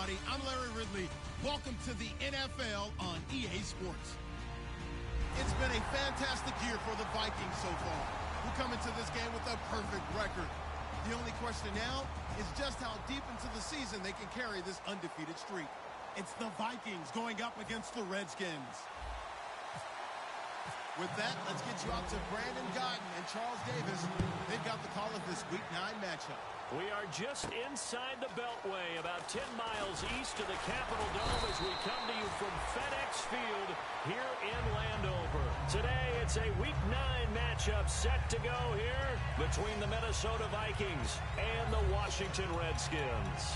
everybody. I'm Larry Ridley. Welcome to the NFL on EA Sports. It's been a fantastic year for the Vikings so far. We come into this game with a perfect record. The only question now is just how deep into the season they can carry this undefeated streak. It's the Vikings going up against the Redskins. With that, let's get you out to Brandon Guyton and Charles Davis. They've got the call of this Week 9 matchup. We are just inside the Beltway, about 10 miles east of the Capitol Dome as we come to you from FedEx Field here in Landover. Today, it's a Week 9 matchup set to go here between the Minnesota Vikings and the Washington Redskins.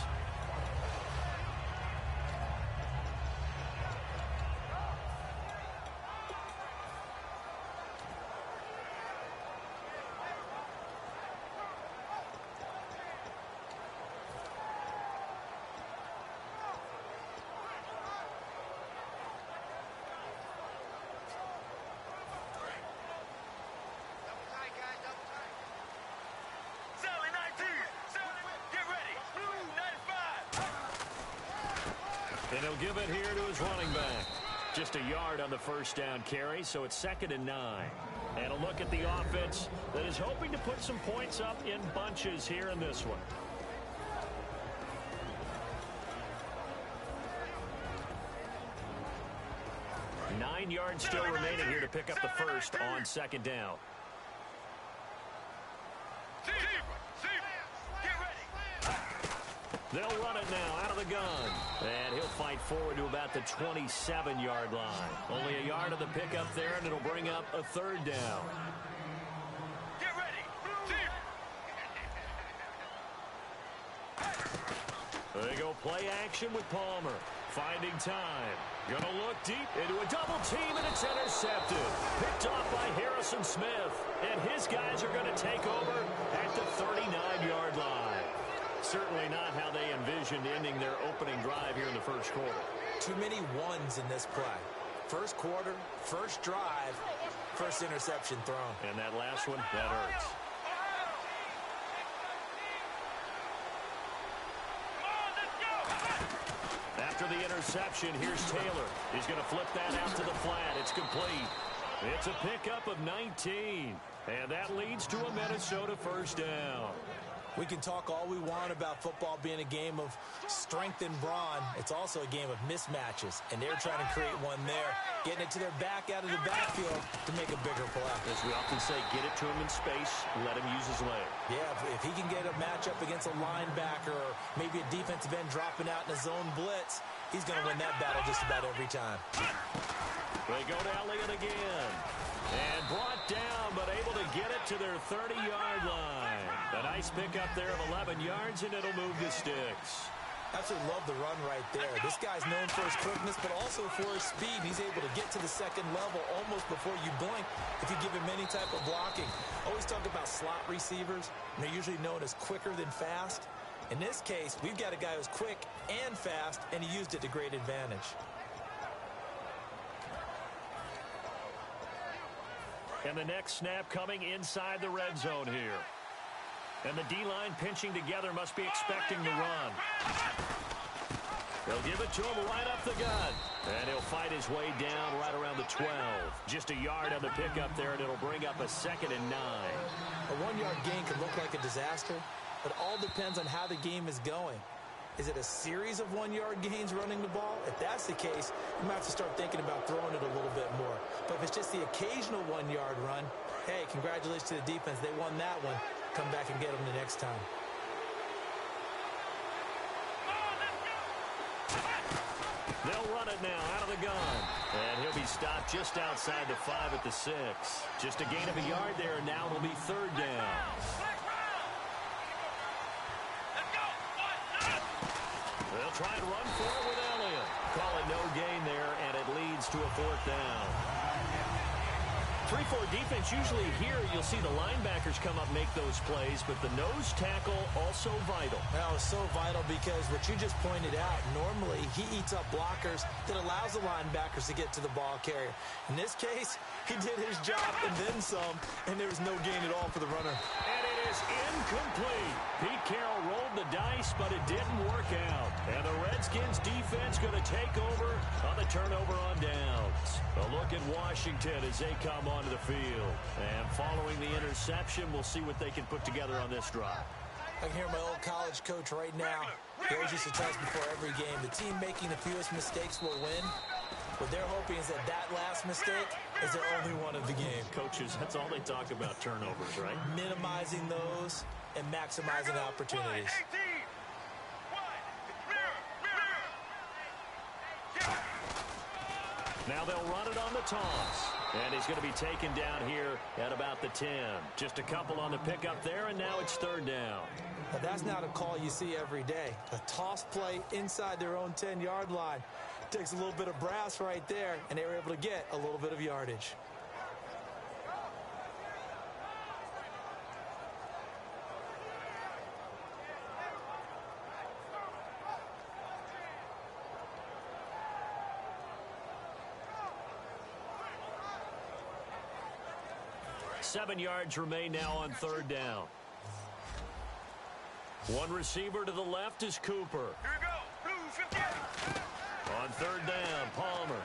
And he'll give it here to his running back. Just a yard on the first down carry, so it's 2nd and 9. And a look at the offense that is hoping to put some points up in bunches here in this one. Nine yards still remaining here to pick up the first on 2nd down. They'll run it now out of the gun. And he'll fight forward to about the 27-yard line. Only a yard of the pickup there, and it'll bring up a 3rd down. Get ready. They go play action with Palmer. Finding time. Gonna look deep into a double team, and it's intercepted. Picked off by Harrison Smith. And his guys are going to take over at the 39-yard line. Certainly not how they envisioned ending their opening drive here in the first quarter. Too many ones in this play. First quarter, first drive, first interception thrown. And that last one, that hurts. After the interception, here's Taylor. He's going to flip that out to the flat. It's complete. It's a pickup of 19. And that leads to a Minnesota first down. We can talk all we want about football being a game of strength and brawn. It's also a game of mismatches, and they're trying to create one there, getting it to their back out of the backfield to make a bigger play. As we often say, get it to him in space, let him use his leg. Yeah, if he can get a matchup against a linebacker or maybe a defensive end dropping out in a zone blitz, he's going to win that battle just about every time. They go to Elliott again. And brought down, but able to get it to their 30-yard line. A nice pickup there of 11 yards, and it'll move the sticks. Absolutely love the run right there. This guy's known for his quickness, but also for his speed. He's able to get to the second level almost before you blink if you give him any type of blocking. Always talk about slot receivers. They're usually known as quicker than fast. In this case, we've got a guy who's quick and fast, and he used it to great advantage. And the next snap coming inside the red zone here. And the D-line pinching together must be expecting the run. They'll give it to him right up the gut. And he'll fight his way down right around the 12. Just a yard on the pickup there, and it'll bring up a 2nd and 9. A 1-yard gain could look like a disaster, but it all depends on how the game is going. Is it a series of 1-yard gains running the ball? If that's the case, you might have to start thinking about throwing it a little bit more. But if it's just the occasional 1-yard run, hey, congratulations to the defense. They won that one. Come back and get them the next time. They'll run it now out of the gun. And he'll be stopped just outside the 5 at the 6. Just a gain of a yard there, and now it'll be 3rd down. They'll try and run for it with Elliott. Call it no gain there, and it leads to a 4th down. 3-4 defense, usually here you'll see the linebackers come up make those plays, but the nose tackle also vital. Now, it's so vital because what you just pointed out, normally he eats up blockers that allows the linebackers to get to the ball carrier. In this case, he did his job and then some, and there was no gain at all for the runner. And it is incomplete. Pete Carroll rolled the dice, but it didn't work out. And the Redskins defense going to take over on the turnover on downs. A look at Washington as they come onto the field. And following the interception, we'll see what they can put together on this drive. I can hear my old college coach right now. He always used to tell us before every game, the team making the fewest mistakes will win. What they're hoping is that last mistake is their only one of the game. Coaches, that's all they talk about, turnovers, right? Minimizing those and maximizing opportunities. Now they'll run it on the toss. And he's going to be taken down here at about the 10. Just a couple on the pickup there, and now it's third down. Now that's not a call you see every day. A toss play inside their own 10-yard line. Takes a little bit of brass right there, and they were able to get a little bit of yardage. Seven yards remain now on third down. One receiver to the left is Cooper. Here we go. Blue 58. On third down, Palmer.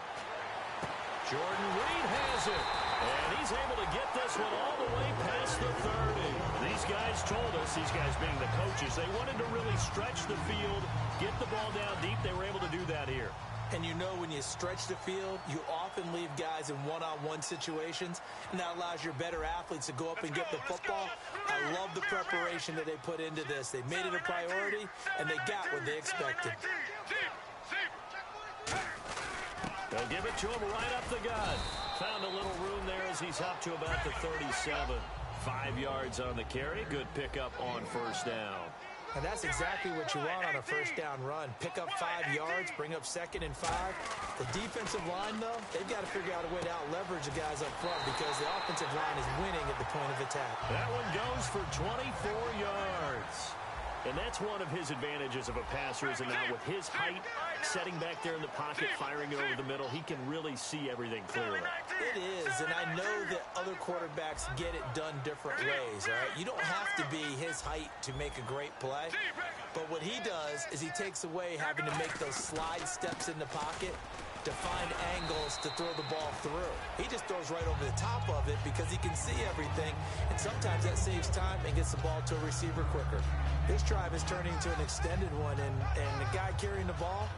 Jordan Reed has it. And he's able to get this one all the way past the 30. These guys told us, these guys being the coaches, they wanted to really stretch the field, get the ball down deep. They were able to do that here. And you know when you stretch the field, you often leave guys in one-on-one situations, and that allows your better athletes to go up and get the football. I love the preparation that they put into this. They made it a priority, and they got what they expected. They'll give it to him right up the gut. Found a little room there as he's up to about the 37. 5 yards on the carry. Good pickup on first down. And that's exactly what you want on a first down run. Pick up 5 yards, bring up 2nd and 5. The defensive line, though, they've got to figure out a way to out-leverage the guys up front because the offensive line is winning at the point of attack. That one goes for 24 yards. And that's one of his advantages of a passer is now with his height, setting back there in the pocket, firing it over the middle, he can really see everything clearly. It is, and I know that other quarterbacks get it done different ways, all right? You don't have to be his height to make a great play, but what he does is he takes away having to make those slide steps in the pocket to find angles to throw the ball through. He just throws right over the top of it because he can see everything, and sometimes that saves time and gets the ball to a receiver quicker. This drive is turning into an extended one, and the guy carrying the ball,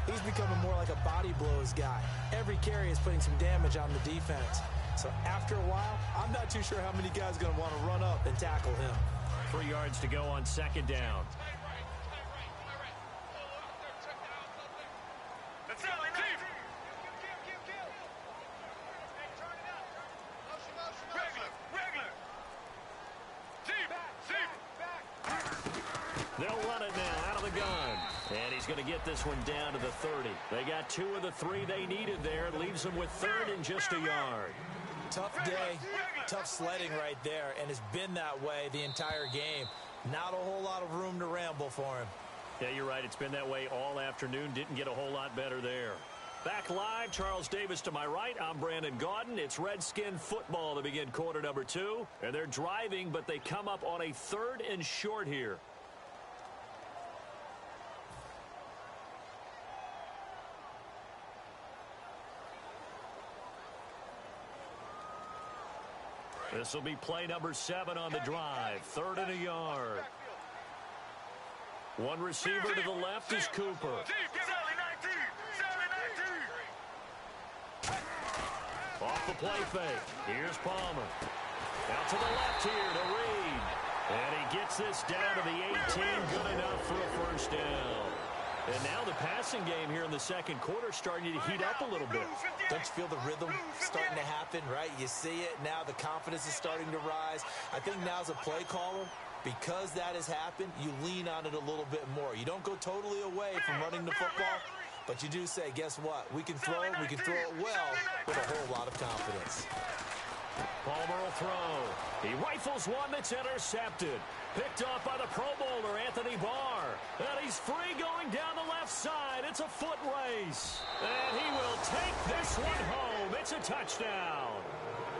he's becoming more like a body blows guy. Every carry is putting some damage on the defense. So after a while, I'm not too sure how many guys are going to want to run up and tackle him. 3 yards to go on second down. They'll run it now out of the gun. And he's going to get this one down to the 30. They got 2 of the 3 they needed there. It leaves them with third and just a yard. Tough day, tough sledding right there, and it's been that way the entire game. Not a whole lot of room to ramble for him. Yeah, you're right. It's been that way all afternoon. Didn't get a whole lot better there. Back live, Charles Davis to my right. I'm Brandon Gaudin. It's Redskin football to begin quarter number 2. And they're driving, but they come up on a 3rd and short here. This will be play number 7 on the drive. 3rd and a yard. One receiver to the left is Cooper. Off the play fake. Here's Palmer. Out to the left here to Reed. And he gets this down to the 18. Good enough for a first down. And now the passing game here in the second quarter starting to heat up a little bit. Don't you feel the rhythm starting to happen, right? You see it now. The confidence is starting to rise. I think now as a play caller, because that has happened, you lean on it a little bit more. You don't go totally away from running the football, but you do say, guess what? We can throw it. We can throw it well with a whole lot of confidence. Palmer will throw. He rifles one that's intercepted. Picked off by the Pro Bowler, Anthony Barr. And he's free going down the left side. It's a foot race. And he will take this one home. It's a touchdown.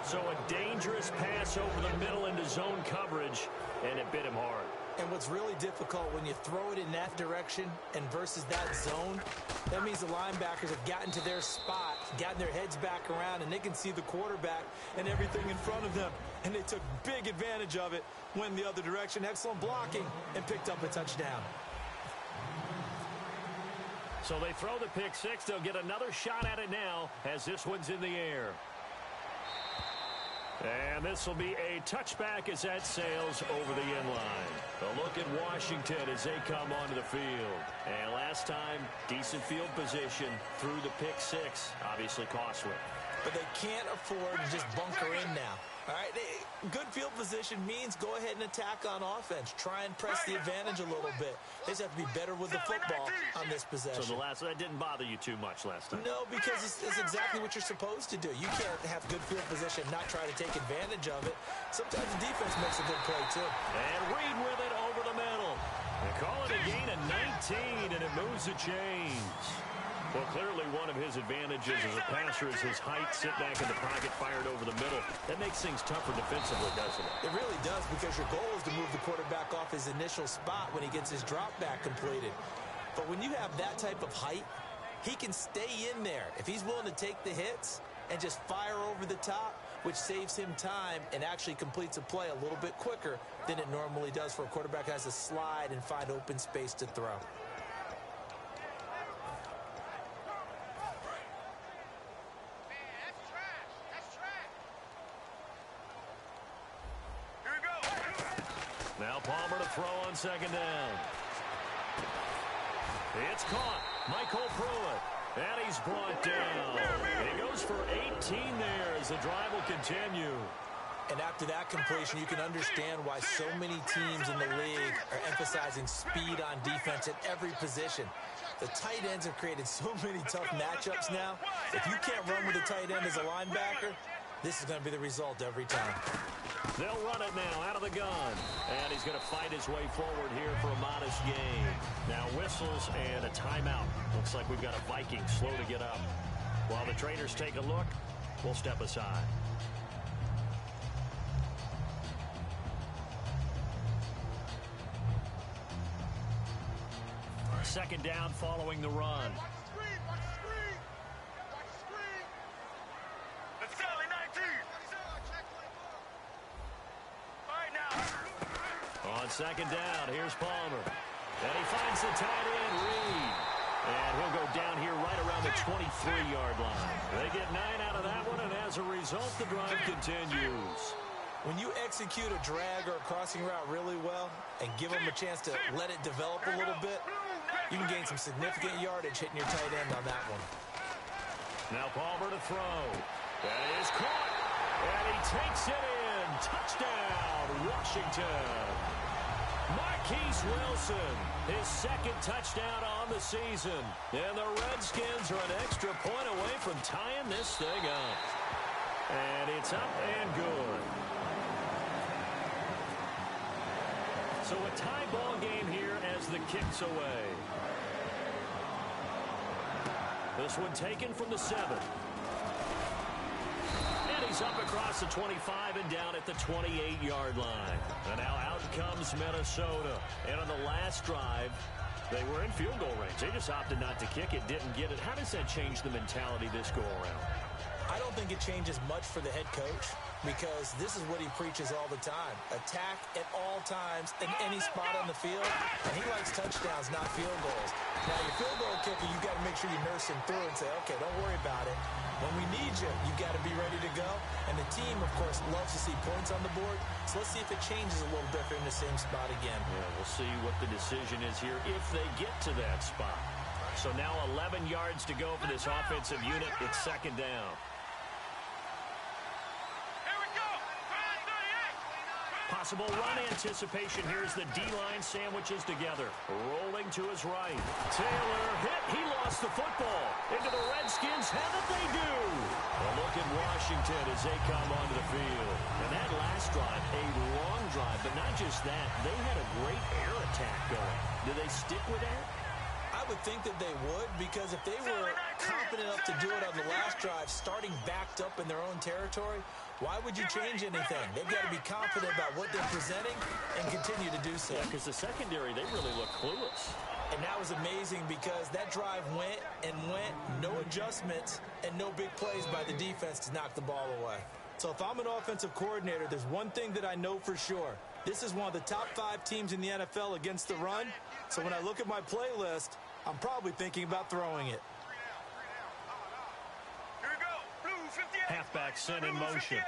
So a dangerous pass over the middle into zone coverage, and it bit him hard. And what's really difficult when you throw it in that direction and versus that zone, that means the linebackers have gotten to their spot, gotten their heads back around, and they can see the quarterback and everything in front of them. And they took big advantage of it, went the other direction, excellent blocking, and picked up a touchdown. So they throw the pick six. They'll get another shot at it now as this one's in the air. And this will be a touchback as that sails over the end line. A look at Washington as they come onto the field. And last time, decent field position through the pick six. Obviously costly. But they can't afford to just bunker in now. All right, good field position means go ahead and attack on offense. Try and press the advantage a little bit. They just have to be better with the football on this possession. So that didn't bother you too much last time? No, because it's exactly what you're supposed to do. You can't have good field position and not try to take advantage of it. Sometimes the defense makes a good play, too. And Reed with it over the middle. They call it a gain of 19, and it moves the chains. Well, clearly one of his advantages as a passer is his height, sit back in the pocket, fired over the middle. That makes things tougher defensively, doesn't it? It really does, because your goal is to move the quarterback off his initial spot when he gets his drop back completed. But when you have that type of height, he can stay in there if he's willing to take the hits and just fire over the top, which saves him time and actually completes a play a little bit quicker than it normally does for a quarterback who has to slide and find open space to throw. Now Palmer to throw on second down. It's caught. Michael Pruitt. And he's brought down. He goes for 18 there as the drive will continue. And after that completion, you can understand why so many teams in the league are emphasizing speed on defense at every position. The tight ends have created so many tough matchups now. If you can't run with a tight end as a linebacker, this is going to be the result every time. They'll run it now out of the gun. And he's going to fight his way forward here for a modest gain. Now whistles and a timeout. Looks like we've got a Viking slow to get up. While the traders take a look, we'll step aside. Second down following the run. On second down, here's Palmer. And he finds the tight end, Reed. And he'll go down here right around the 23-yard line. They get 9 out of that one, and as a result, the drive continues. When you execute a drag or a crossing route really well and give them a chance to let it develop a little bit, you can gain some significant yardage hitting your tight end on that one. Now Palmer to throw. That is caught. And he takes it in. Touchdown, Washington. Marquise Wilson, his second touchdown on the season. And the Redskins are an extra point away from tying this thing up. And it's up and good. So a tie ball game here as the kick's away. This one taken from the 7. And he's up across the 25 and down at the 28-yard line. And now out comes Minnesota. And on the last drive, they were in field goal range. They just opted not to kick it, didn't get it. How does that change the mentality this go-around? I don't think it changes much for the head coach, because this is what he preaches all the time. Attack at all times in any spot on the field, and he likes touchdowns, not field goals. Now, your field goal kicker, you've got to make sure you nurse him through and say, okay, don't worry about it. When we need you, you've got to be ready to go. And the team, of course, loves to see points on the board. So let's see if it changes a little bit for in the same spot again. Yeah, we'll see what the decision is here if they get to that spot. So now 11 yards to go for this offensive unit. It's second down. Possible run anticipation. Here's the D-line sandwiches together. Rolling to his right. Taylor hit. He lost the football. Into the Redskins. Have it they do. A look at Washington as they come onto the field. And that last drive, a long drive. But not just that. They had a great air attack going. Do they stick with that? I I would think that they would, because if they were confident enough to do it on the last drive, starting backed up in their own territory, why would you change anything? They've got to be confident about what they're presenting and continue to do so. Yeah, because the secondary, they really look clueless. And that was amazing because that drive went and went, no adjustments, and no big plays by the defense to knock the ball away. So if I'm an offensive coordinator, there's one thing that I know for sure. This is one of the top 5 teams in the NFL against the run. So when I look at my playlist, I'm probably thinking about throwing it. Here we go. Blue 58. Halfback sent in motion.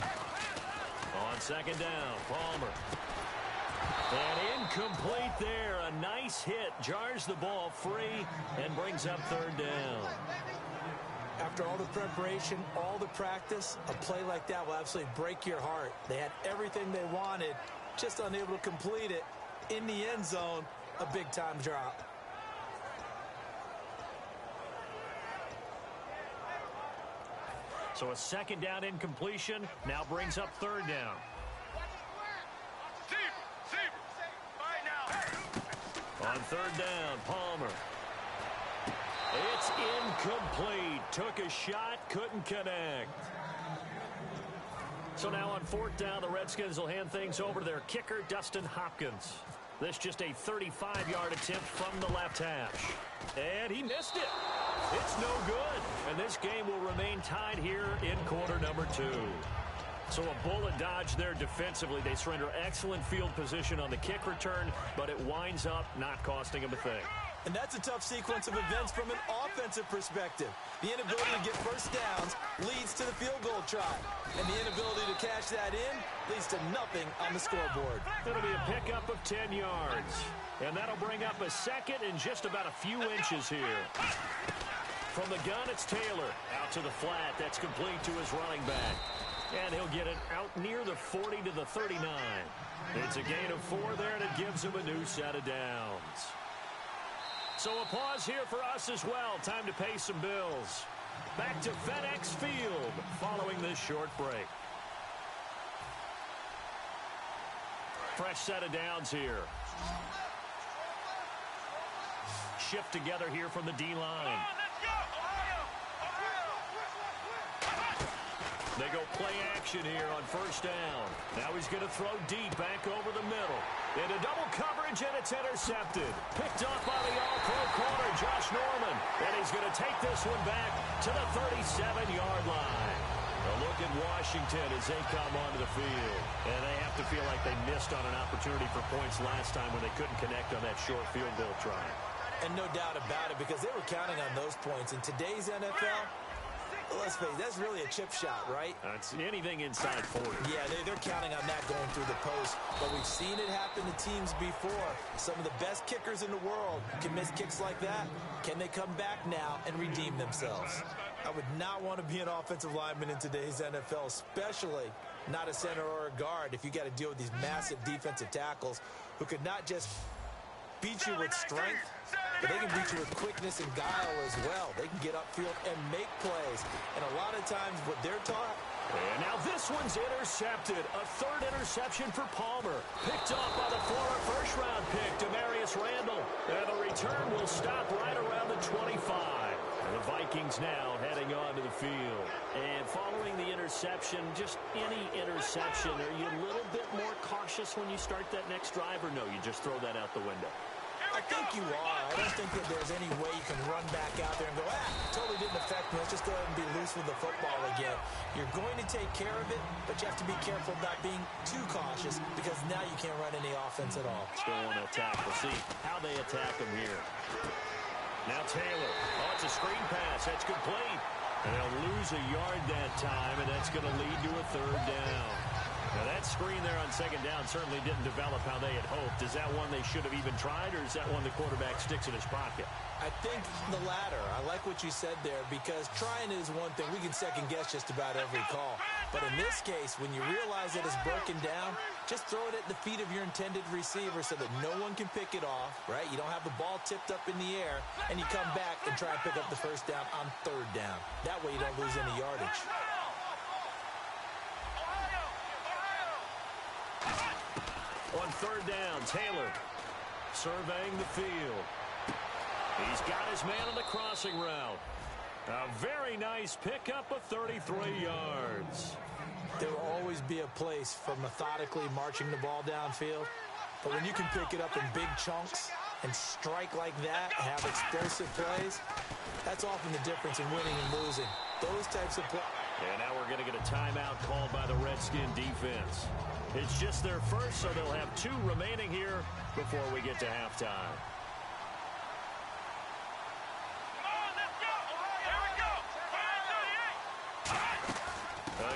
On second down, Palmer. And incomplete there. A nice hit. Jars the ball free and brings up third down. After all the preparation, all the practice, a play like that will absolutely break your heart. They had everything they wanted, just unable to complete it. In the end zone, a big-time drop. So a second down incompletion now brings up third down. On third down, Palmer. It's incomplete. Took a shot, couldn't connect. So now on fourth down, the Redskins will hand things over to their kicker, Dustin Hopkins. This just a 35-yard attempt from the left hash. And he missed it. It's no good. And this game will remain tied here in quarter number 2. So a bullet dodge there defensively. They surrender excellent field position on the kick return, but it winds up not costing them a thing. And that's a tough sequence of events from an offensive perspective. The inability to get first downs leads to the field goal try. And the inability to cash that in leads to nothing on the scoreboard. It'll be a pickup of 10 yards. And that'll bring up a second and just about a few inches here. From the gun, it's Taylor. Out to the flat. That's complete to his running back. And he'll get it out near the 40 to the 39. It's a gain of 4 there, and it gives him a new set of downs. So a pause here for us as well. Time to pay some bills. Back to FedEx Field following this short break. Fresh set of downs here. Shift together here from the D-line. They go play action here on first down. Now he's going to throw deep back over the middle. Into double coverage, and it's intercepted. Picked off by the all-pro corner, Josh Norman. And he's going to take this one back to the 37-yard line. A look at Washington as they come onto the field. And they have to feel like they missed on an opportunity for points last time when they couldn't connect on that short field goal try. And no doubt about it, because they were counting on those points. In today's NFL, let's face it, that's really a chip shot, right? It's anything inside 40. Yeah, they're counting on that going through the post. But we've seen it happen to teams before. Some of the best kickers in the world can miss kicks like that. Can they come back now and redeem themselves? I would not want to be an offensive lineman in today's NFL, especially not a center or a guard, if you got to deal with these massive defensive tackles who could not just beat you with strength, but they can beat you with quickness and guile as well. They can get upfield and make plays. And a lot of times what they're taught. And now this one's intercepted. A third interception for Palmer. Picked off by the former first-round pick, Demarius Randall. And the return will stop right around the 25. And the Vikings now heading on to the field. And following the interception, just any interception, are you a little bit more cautious when you start that next drive, or no, you just throw that out the window? I think you are. I don't think that there's any way you can run back out there and go, totally didn't affect me. Let's just go ahead and be loose with the football again. You're going to take care of it, but you have to be careful about being too cautious because now you can't run any offense at all. Still want to attack. We'll see how they attack them here. Now Taylor. Oh, it's a screen pass. That's complete. And they'll lose a yard that time, and that's going to lead to a third down. Now, that screen there on second down certainly didn't develop how they had hoped. Is that one they should have even tried, or is that one the quarterback sticks in his pocket? I think the latter. I like what you said there, because trying is one thing. We can second-guess just about every call. But in this case, when you realize that it's broken down, just throw it at the feet of your intended receiver so that no one can pick it off, right? You don't have the ball tipped up in the air, and you come back and try and pick up the first down on third down. That way you don't lose any yardage. On third down, Taylor. surveying the field. He's got his man on the crossing route. A very nice pickup of 33 yards. There will always be a place for methodically marching the ball downfield. But when you can pick it up in big chunks and strike like that, have explosive plays, that's often the difference in winning and losing. Those types of plays. And now we're going to get a timeout called by the Redskin defense. It's just their first, so they'll have 2 remaining here before we get to halftime.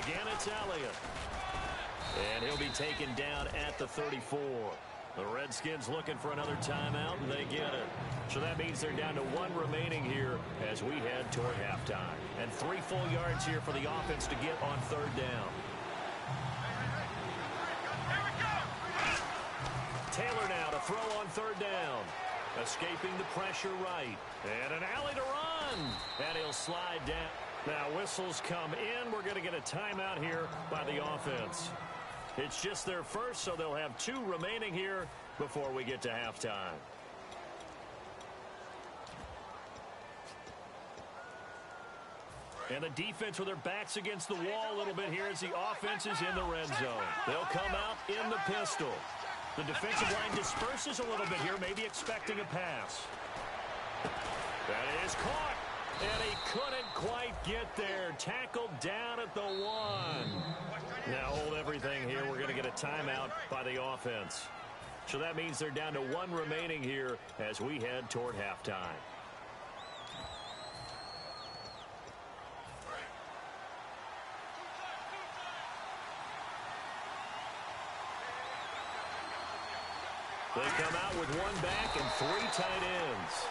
Again, it's Elliott. And he'll be taken down at the 34. The Redskins looking for another timeout, and they get it. So that means they're down to 1 remaining here as we head toward halftime. And 3 full yards here for the offense to get on 3rd down. Taylor now to throw on 3rd down. Escaping the pressure right. And an alley to run. And he'll slide down. Now whistles come in. We're going to get a timeout here by the offense. It's just their first, so they'll have 2 remaining here before we get to halftime. And the defense with their backs against the wall a little bit here as the offense is in the red zone. They'll come out in the pistol. The defensive line disperses a little bit here, maybe expecting a pass. That is caught. And he couldn't quite get there. Tackled down at the 1. Now hold everything here. We're going to get a timeout by the offense. So that means they're down to 1 remaining here as we head toward halftime. They come out with 1 back and 3 tight ends.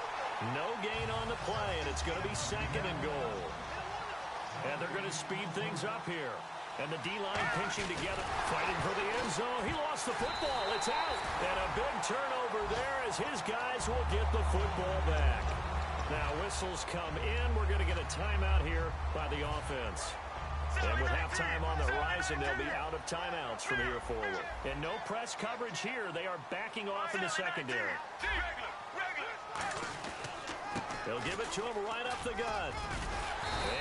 No gain on the play, and it's going to be 2nd and goal. And they're going to speed things up here. And the D-line pinching together, fighting for the end zone. He lost the football. It's out. And a big turnover there as his guys will get the football back. Now whistles come in. We're going to get a timeout here by the offense. And with halftime on the horizon, they'll be out of timeouts from here forward. And no press coverage here. They are backing off in the secondary. They'll give it to him right up the gut.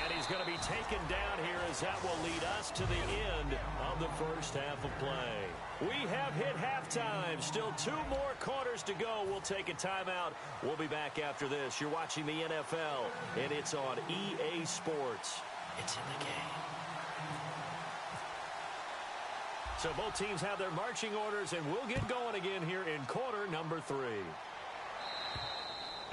And he's going to be taken down here as that will lead us to the end of the first half of play. We have hit halftime. Still 2 more quarters to go. We'll take a timeout. We'll be back after this. You're watching the NFL, and it's on EA Sports. It's in the game. So both teams have their marching orders, and we'll get going again here in quarter number 3.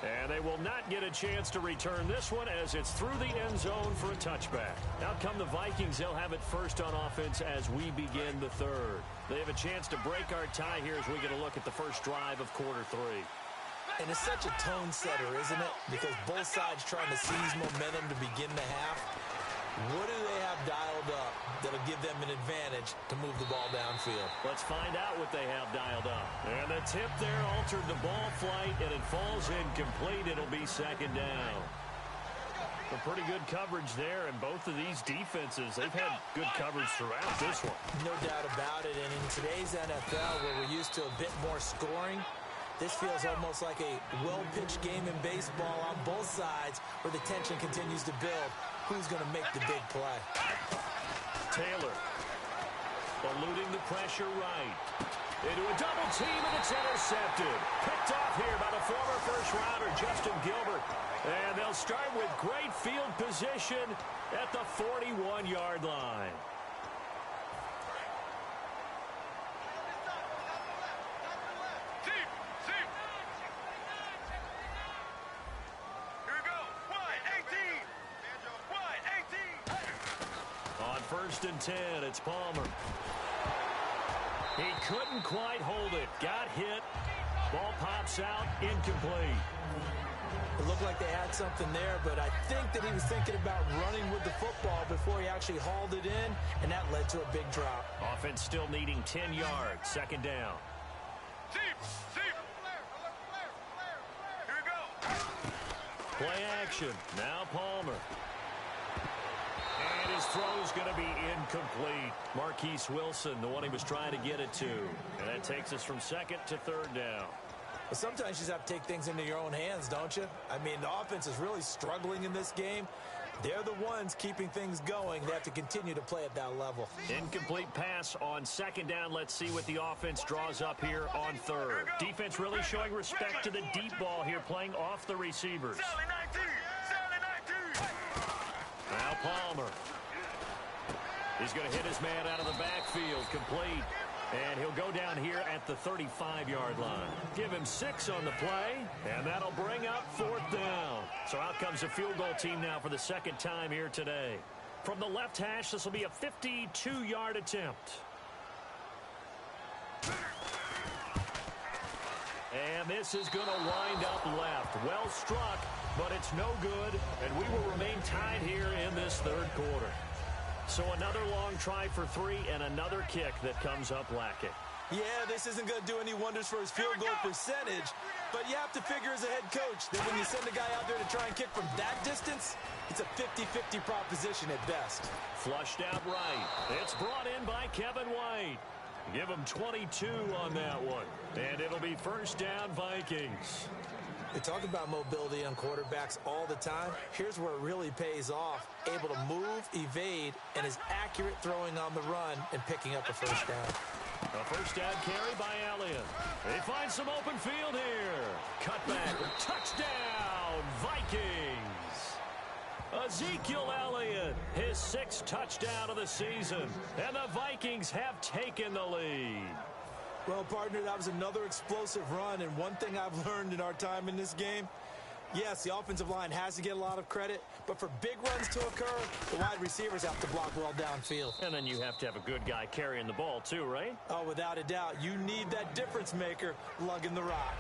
And they will not get a chance to return this one as it's through the end zone for a touchback. Out come the Vikings. They'll have it first on offense as we begin the 3rd. They have a chance to break our tie here as we get a look at the first drive of quarter 3. And it's such a tone setter, isn't it? Because both sides trying to seize momentum to begin the half. What do they have dialed up that'll give them an advantage to move the ball downfield? Let's find out what they have dialed up. And the tip there altered the ball flight, and it falls incomplete. It'll be 2nd down. A pretty good coverage there, and both of these defenses, they've had good coverage throughout this one. No doubt about it, and in today's NFL, where we're used to a bit more scoring, this feels almost like a well-pitched game in baseball on both sides where the tension continues to build. Who's going to make the big play? Taylor eluding the pressure right. Into a double team, and it's intercepted. Picked off here by the former first-rounder, Justin Gilbert. And they'll start with great field position at the 41-yard line. First and 10, it's Palmer. He couldn't quite hold it. Got hit. Ball pops out, incomplete. It looked like they had something there, but I think that he was thinking about running with the football before he actually hauled it in, and that led to a big drop. Offense still needing 10 yards, 2nd down. Here we go. Play action. Now Palmer. And his throw's going to be incomplete. Marquise Wilson, the one he was trying to get it to. And that takes us from 2nd to 3rd down. But sometimes you just have to take things into your own hands, don't you? I mean, the offense is really struggling in this game. They're the ones keeping things going. They have to continue to play at that level. Incomplete pass on second down. Let's see what the offense draws up here on third. Defense really showing respect to the deep ball here, playing off the receivers. Now Palmer. He's going to hit his man out of the backfield, complete. And he'll go down here at the 35-yard line. Give him 6 on the play, and that'll bring up 4th down. So out comes the field goal team now for the second time here today. From the left hash, this will be a 52-yard attempt. And this is going to wind up left. Well struck, but it's no good, and we will remain tied here in this third quarter. So another long try for 3 and another kick that comes up lacking. Yeah, this isn't going to do any wonders for his field goal percentage, but you have to figure as a head coach that when you send a guy out there to try and kick from that distance, it's a 50-50 proposition at best. Flushed out right. It's brought in by Kevin White. Give him 22 on that one. And it'll be first down, Vikings. They talk about mobility on quarterbacks all the time. Here's where it really pays off. Able to move, evade, and is accurate throwing on the run and picking up a first down. A first down carry by Elliott. They find some open field here. Cut back. Touchdown, Vikings. Ezekiel Elliott, his 6th touchdown of the season. And the Vikings have taken the lead. Well, partner, that was another explosive run, and one thing I've learned in our time in this game, yes, the offensive line has to get a lot of credit, but for big runs to occur, the wide receivers have to block well downfield. And then you have to have a good guy carrying the ball too, right? Oh, without a doubt. You need that difference maker lugging the rock.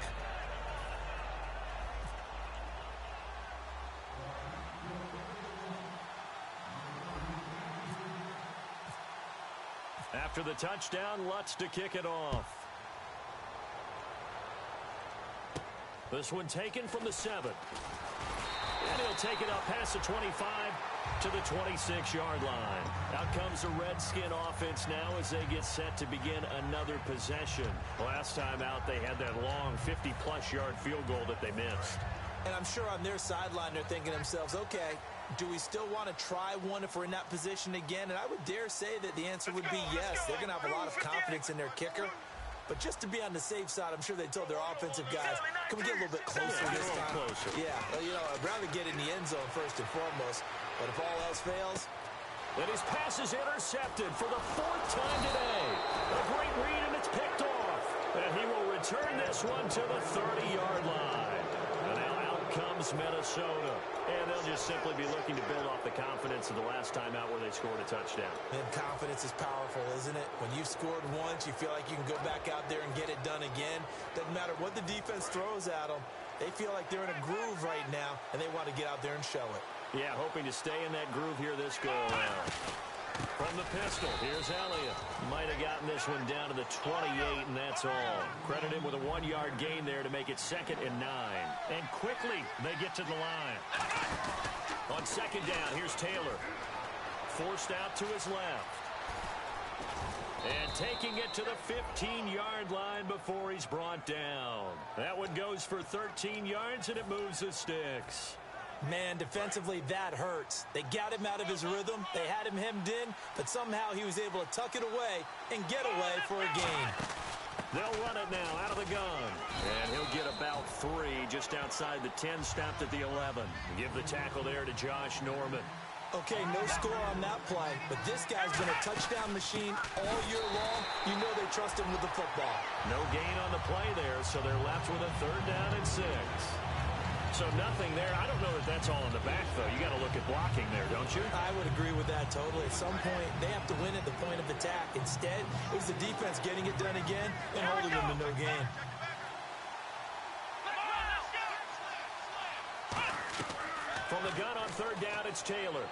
After the touchdown, Lutz to kick it off. This one taken from the 7. And he'll take it up past the 25 to the 26-yard line. Out comes the Redskin offense now as they get set to begin another possession. Last time out, they had that long 50-plus yard field goal that they missed. And I'm sure on their sideline they're thinking to themselves, okay, do we still want to try one if we're in that position again? And I would dare say that the answer would be yes. They're going to have a lot of confidence in their kicker. But just to be on the safe side, I'm sure they told their offensive guys, can we get a little bit closer this time? Yeah, well, you know, I'd rather get in the end zone first and foremost. But if all else fails. And his pass is intercepted for the 4th time today. A great read, and it's picked off. And he will return this one to the 30-yard line. And now out comes Minnesota. And they'll just simply be looking to build off the confidence of the last time out where they scored a touchdown. And confidence is powerful, isn't it? When you've scored once, you feel like you can go back out there and get it done again. Doesn't matter what the defense throws at them. They feel like they're in a groove right now, and they want to get out there and show it. Yeah, hoping to stay in that groove here this go-around. From the pistol, here's Elliott. Might have gotten this one down to the 28, and that's all. Credit him with a 1-yard gain there to make it 2nd and 9. And quickly, they get to the line. On second down, here's Taylor. Forced out to his left. And taking it to the 15-yard line before he's brought down. That one goes for 13 yards, and it moves the sticks. Man, defensively, that hurts. They got him out of his rhythm. They had him hemmed in, but somehow he was able to tuck it away and get away for a gain. They'll run it now out of the gun. And he'll get about 3 just outside the 10, stopped at the 11. Give the tackle there to Josh Norman. Okay, no score on that play, but this guy's been a touchdown machine all year long. You know they trust him with the football. No gain on the play there, so they're left with a 3rd down and 6. So nothing there. I don't know if that's all in the back, though. You got to look at blocking there, don't you? I would agree with that totally. At some point, they have to win at the point of attack. Instead, it was the defense getting it done again and holding them to no gain. From the gun on 3rd down, it's Taylor.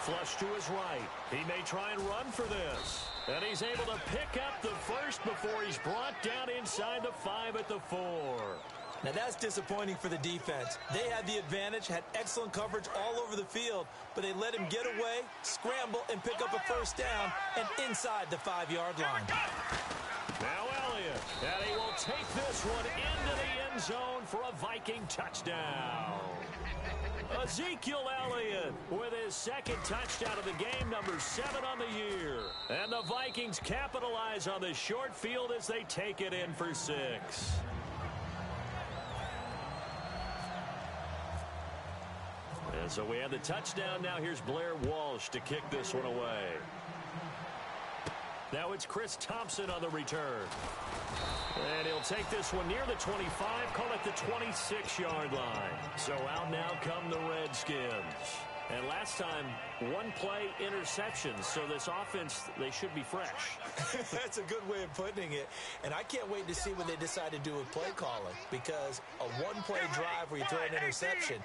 Flush to his right. He may try and run for this. And he's able to pick up the first before he's brought down inside the 5 at the 4. Now that's disappointing for the defense. They had the advantage, had excellent coverage all over the field, but they let him get away, scramble, and pick up a first down and inside the 5-yard line. Now Elliott. And he will take this one into the end zone for a Viking touchdown. Ezekiel Elliott with his second touchdown of the game, number 7 on the year. And the Vikings capitalize on the short field as they take it in for 6. And so we have the touchdown. Now here's Blair Walsh to kick this one away. Now it's Chris Thompson on the return. And he'll take this one near the 25, call it the 26-yard line. So out now come the Redskins. And last time, one play interception. So this offense, they should be fresh. That's a good way of putting it. And I can't wait to see what they decide to do with play calling. Because a one-play drive where you throw an interception,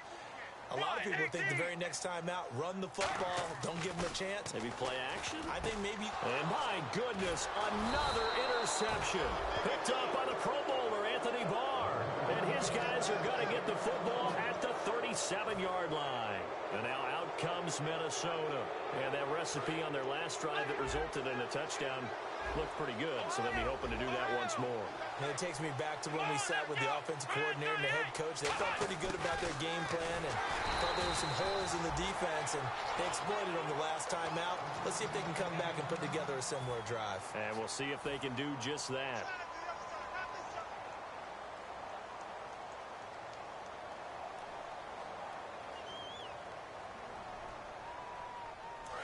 a lot of people think the very next time out, run the football, don't give them a chance. Maybe play action? I think maybe. And my goodness, another interception. Picked up by the Pro Bowler, Anthony Barr. And his guys are going to get the football at the 37-yard line. And now out comes Minnesota. And that recipe on their last drive that resulted in a touchdown looked pretty good, so they'll be hoping to do that once more. And it takes me back to when we sat with the offensive coordinator and the head coach. They felt pretty good about their game plan and thought there were some holes in the defense, and they exploited them the last time out. Let's see if they can come back and put together a similar drive. And we'll see if they can do just that.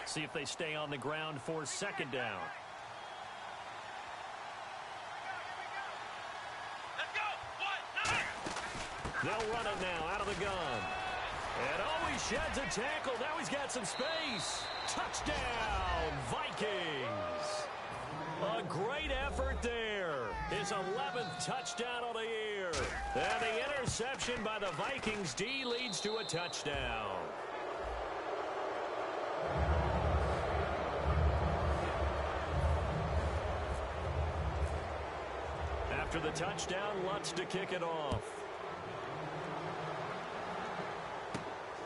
See if they stay on the ground for second down. They'll run it now out of the gun. And oh, he sheds a tackle. Now he's got some space. Touchdown, Vikings. A great effort there. His 11th touchdown of the year. And the interception by the Vikings D leads to a touchdown. After the touchdown, Lutz to kick it off.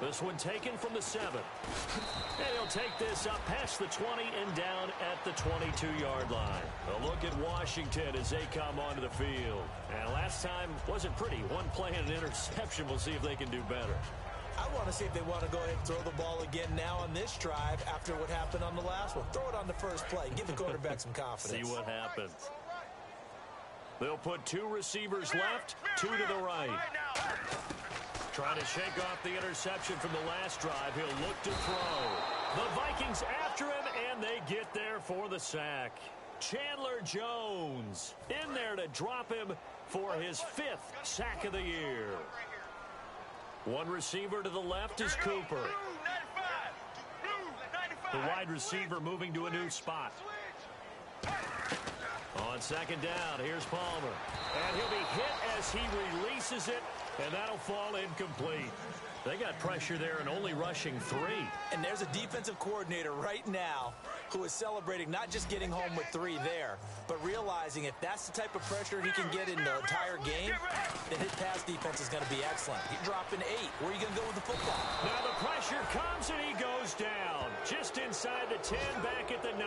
This one taken from the 7. And he'll take this up past the 20 and down at the 22-yard line. A look at Washington as they come onto the field. And last time wasn't pretty. One play and an interception. We'll see if they can do better. I want to see if they want to go ahead and throw the ball again now on this drive after what happened on the last one. Throw it on the first play. Give the quarterback some confidence. See what happens. They'll put 2 receivers left, 2 to the right. Trying to shake off the interception from the last drive. He'll look to throw. The Vikings after him, and they get there for the sack. Chandler Jones in there to drop him for his 5th sack of the year. One receiver to the left is Cooper. The wide receiver moving to a new spot. On second down, here's Palmer. And he'll be hit as he releases it, and that'll fall incomplete. They got pressure there and only rushing 3. And there's a defensive coordinator right now who is celebrating not just getting home with 3 there, but realizing if that's the type of pressure he can get in the entire game, then his pass defense is going to be excellent. You're dropping 8. Where are you going to go with the football? Now the pressure comes and he goes down. Just inside the 10, back at the 9.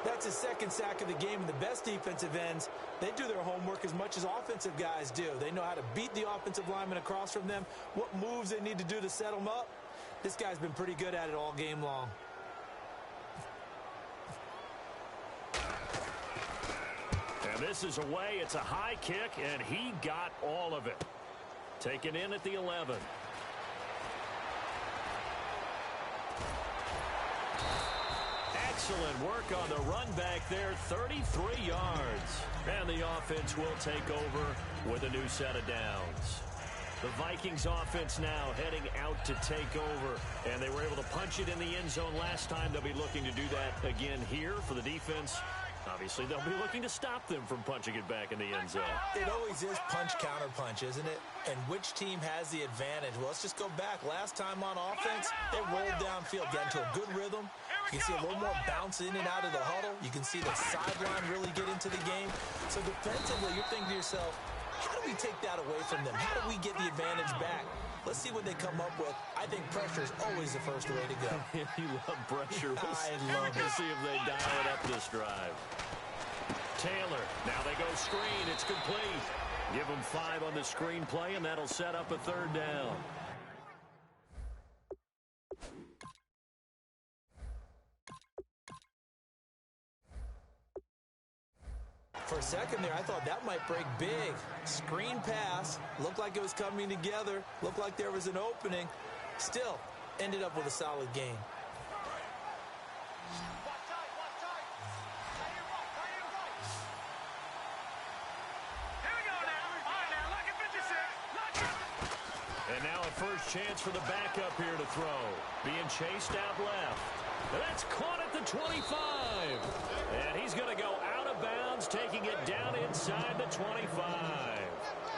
That's his 2nd sack of the game, and the best defensive ends, they do their homework as much as offensive guys do. They know how to beat the offensive lineman across from them, what moves they need to do to set them up. This guy's been pretty good at it all game long. And this is away. It's a high kick, and he got all of it. Taken in at the 11. Excellent work on the run back there, 33 yards. And the offense will take over with a new set of downs. The Vikings offense now heading out to take over. And they were able to punch it in the end zone last time. They'll be looking to do that again here for the defense. Obviously, they'll be looking to stop them from punching it back in the end zone. It always is punch-counter-punch, isn't it? And which team has the advantage? Well, let's just go back. Last time on offense, they rolled downfield, got into a good rhythm. You can see a little more bounce in and out of the huddle. You can see the sideline really get into the game. So defensively, you're thinking to yourself, how do we take that away from them? How do we get the advantage back? Let's see what they come up with. I think pressure is always the first way to go. You love pressure. I love it. We'll see if they dial it up this drive. Taylor, now they go the screen. It's complete. Give them 5 on the screen play, and that'll set up a 3rd down. For a second there, I thought that might break big. Screen pass. Looked like it was coming together. Looked like there was an opening. Still, ended up with a solid game. And now a first chance for the backup here to throw. Being chased out left. That's caught at the 25. And he's going to go out of bounds, taking it down inside the 25.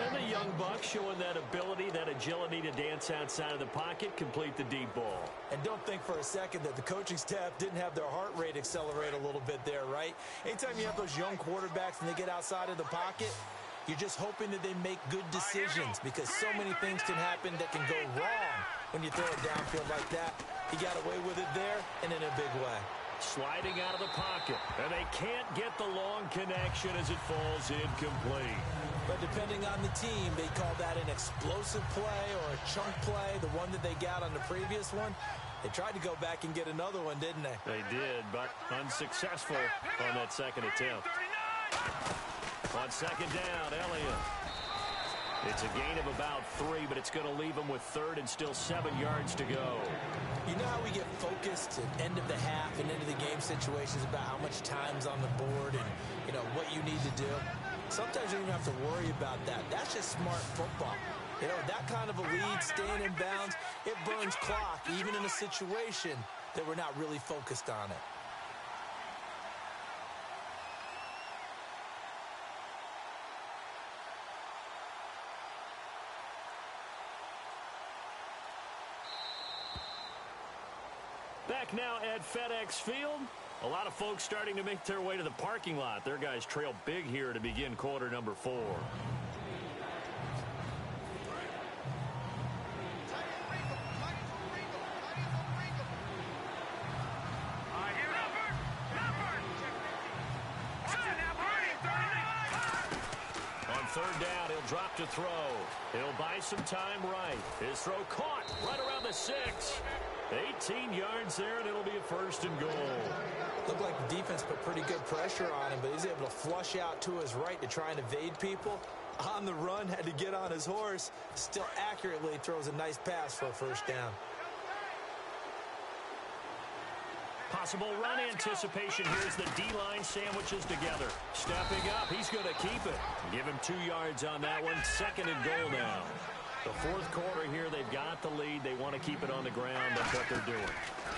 And the young buck showing that ability, that agility to dance outside of the pocket, complete the deep ball. And don't think for a second that the coaching staff didn't have their heart rate accelerate a little bit there, right? Anytime you have those young quarterbacks and they get outside of the pocket, you're just hoping that they make good decisions because so many things can happen that can go wrong when you throw it downfield like that. He got away with it there and in a big way. Sliding out of the pocket, and they can't get the long connection as it falls incomplete. But depending on the team, they call that an explosive play or a chunk play, the one that they got on the previous one. They tried to go back and get another one, didn't they? They did, but unsuccessful on that second attempt. On 2nd down, Elliott. It's a gain of about 3, but it's going to leave them with 3rd and still 7 yards to go. You know how we get focused at end of the half and into the game situations about how much time's on the board and, you know, what you need to do? Sometimes you don't even have to worry about that. That's just smart football. You know, that kind of a lead, staying in bounds, it burns clock, even in a situation that we're not really focused on it. Back now at FedEx Field. A lot of folks starting to make their way to the parking lot. Their guys trail big here to begin quarter number 4. On 3rd down, he'll drop to throw. He'll buy some time right. His throw caught right around the 6. 18 yards there, and it'll be a 1st and goal. Looked like the defense put pretty good pressure on him, but he's able to flush out to his right to try and evade people. On the run, had to get on his horse. Still accurately throws a nice pass for a 1st down. Possible run anticipation here as the D-line sandwiches together. Stepping up, he's going to keep it. Give him 2 yards on that one. 2nd and goal now. The 4th quarter here, they've got the lead. They want to keep it on the ground. That's what they're doing.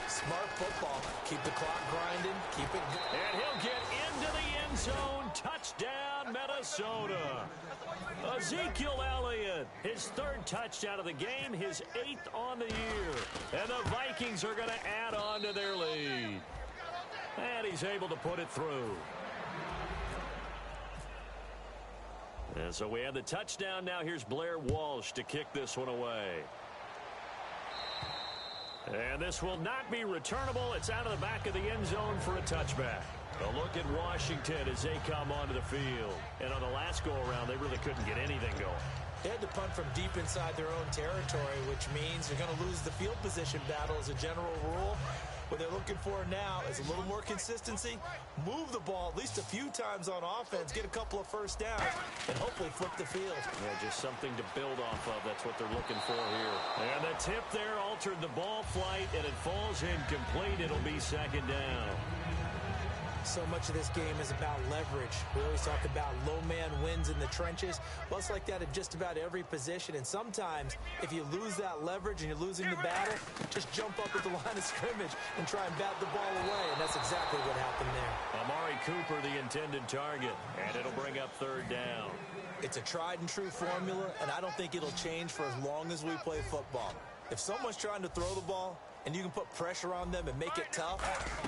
Smart football. Keep the clock grinding. Keep it. And he'll get into the end zone. Touchdown, Minnesota. Ezekiel Elliott, his 3rd touchdown of the game, his 8th on the year. And the Vikings are going to add on to their lead. And he's able to put it through. And so we have the touchdown. Now here's Blair Walsh to kick this one away. And this will not be returnable. It's out of the back of the end zone for a touchback. A look at Washington as they come onto the field. And on the last go-around, they really couldn't get anything going. They had to punt from deep inside their own territory, which means they're going to lose the field position battle as a general rule. What they're looking for now is a little more consistency, move the ball at least a few times on offense, get a couple of 1st downs, and hopefully flip the field. Yeah, just something to build off of. That's what they're looking for here. And the tip there altered the ball flight, and it falls incomplete. It'll be 2nd down. So much of this game is about leverage. We always talk about low man wins in the trenches. Well, it's like that at just about every position. And sometimes, if you lose that leverage and you're losing the battle, just jump up at the line of scrimmage and try and bat the ball away. And that's exactly what happened there. Amari Cooper, the intended target. And it'll bring up 3rd down. It's a tried and true formula, and I don't think it'll change for as long as we play football. If someone's trying to throw the ball, and you can put pressure on them and make it tough,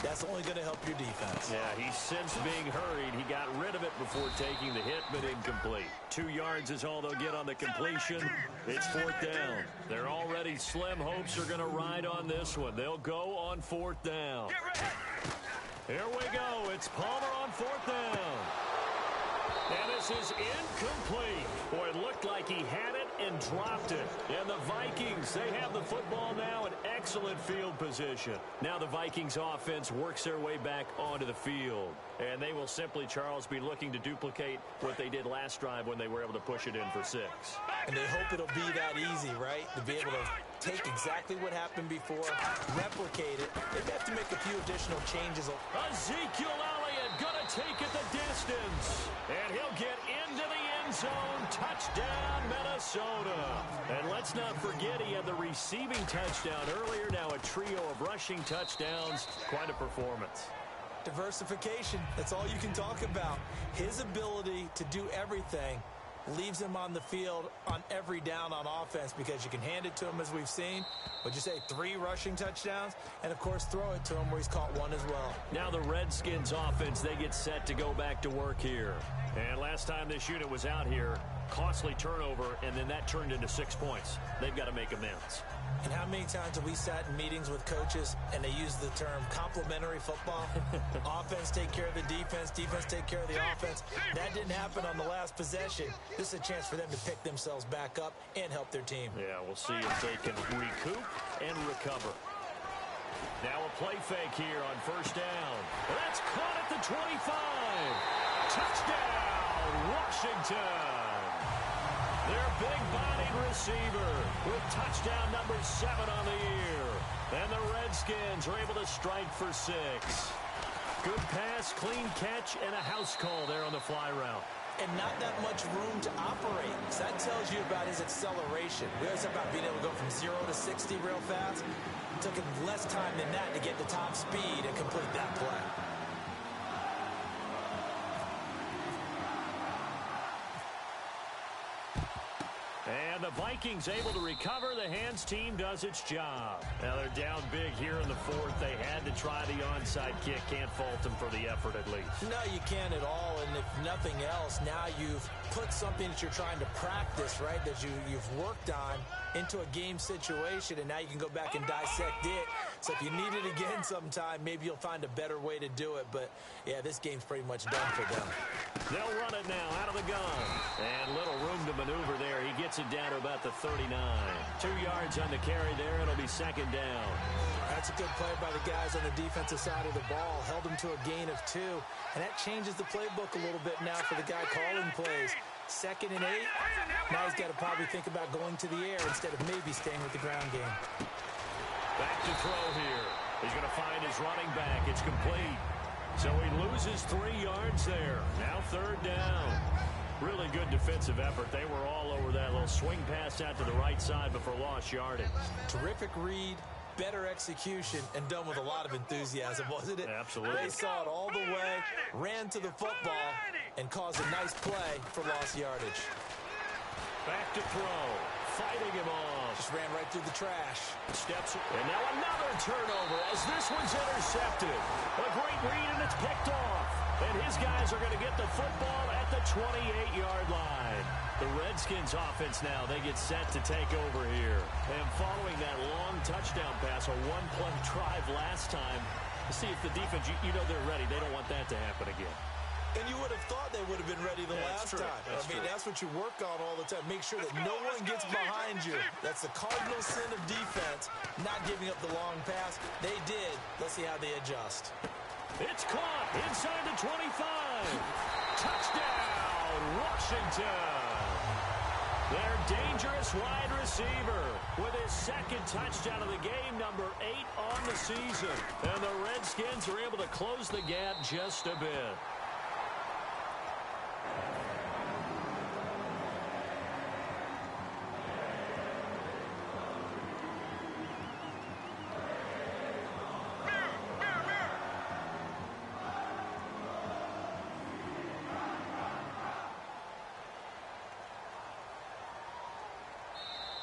that's only going to help your defense. Yeah, he sensed being hurried. He got rid of it before taking the hit, but incomplete. 2 yards is all they'll get on the completion. It's 4th down. Their already slim hopes are going to ride on this one. They'll go on 4th down. Here we go. It's Palmer on 4th down. And this is incomplete. Boy, it looked like he had it and dropped it. And the Vikings, they have the football now in excellent field position. Now the Vikings offense works their way back onto the field. And they will simply, Charles, be looking to duplicate what they did last drive when they were able to push it in for 6. And they hope it'll be that easy, right? To be able to take exactly what happened before, replicate it. They have to make a few additional changes. Ezekiel Elliott gonna take it the distance. And he'll get into the end zone. Touchdown, Minnesota. And let's not forget he had the receiving touchdown earlier. Now a trio of rushing touchdowns. Quite a performance. Diversification, that's all you can talk about. His ability to do everything leaves him on the field on every down on offense because you can hand it to him, as we've seen. Would you say 3 rushing touchdowns? And, of course, throw it to him where he's caught 1 as well. Now the Redskins offense, they get set to go back to work here. And last time this unit was out here, costly turnover, and then that turned into 6 points. They've got to make amends. And how many times have we sat in meetings with coaches and they use the term complementary football? Offense take care of the defense, defense take care of the offense. That didn't happen on the last possession. This is a chance for them to pick themselves back up and help their team. Yeah, we'll see if they can recoup and recover. Now a play fake here on first down. That's caught at the 25. Touchdown, Washington. Their big-bodied receiver with touchdown number 7 on the year. And the Redskins are able to strike for 6. Good pass, clean catch, and a house call there on the fly route. And not that much room to operate. So that tells you about his acceleration. We always talk about being able to go from 0 to 60 real fast. It took him less time than that to get the top speed and complete that play. And the Vikings able to recover. The Hands team does its job. Now they're down big here in the 4th. They had to try the onside kick. Can't fault them for the effort at least. No, you can't at all. And if nothing else, now you've put something that you're trying to practice, right, that you've worked on into a game situation, and now you can go back and dissect it. So if you need it again sometime, maybe you'll find a better way to do it. But, yeah, this game's pretty much done for them. They'll run it now out of the gun. And little room to maneuver there. He gets it down to about the 39. 2 yards on the carry there. It'll be second down. That's a good play by the guys on the defensive side of the ball. Held him to a gain of 2. And that changes the playbook a little bit now for the guy calling plays. 2nd and 8. Now he's got to probably think about going to the air instead of maybe staying with the ground game. Back to throw here. He's going to find his running back. It's complete. So he loses 3 yards there. Now 3rd down. Really good defensive effort. They were all over that little swing pass out to the right side before lost yardage. Terrific read, better execution, and done with a lot of enthusiasm, wasn't it? Absolutely. They saw it all the way, ran to the football, and caused a nice play for lost yardage. Back to throw. Fighting him off. Just ran right through the trash. Steps, and now another turnover as this one's intercepted. A great read, and it's picked off. And his guys are going to get the football at the 28-yard line. The Redskins offense now, they get set to take over here. And following that long touchdown pass, a one-play drive last time, to see if the defense, you know they're ready. They don't want that to happen again. And you would have thought they would have been ready the last time. That's what you work on all the time. Make sure that no one gets behind you. That's the cardinal sin of defense, not giving up the long pass. They did. Let's see how they adjust. It's caught inside the 25. Touchdown, Washington. Their dangerous wide receiver with his 2nd touchdown of the game, number 8 on the season. And the Redskins are able to close the gap just a bit.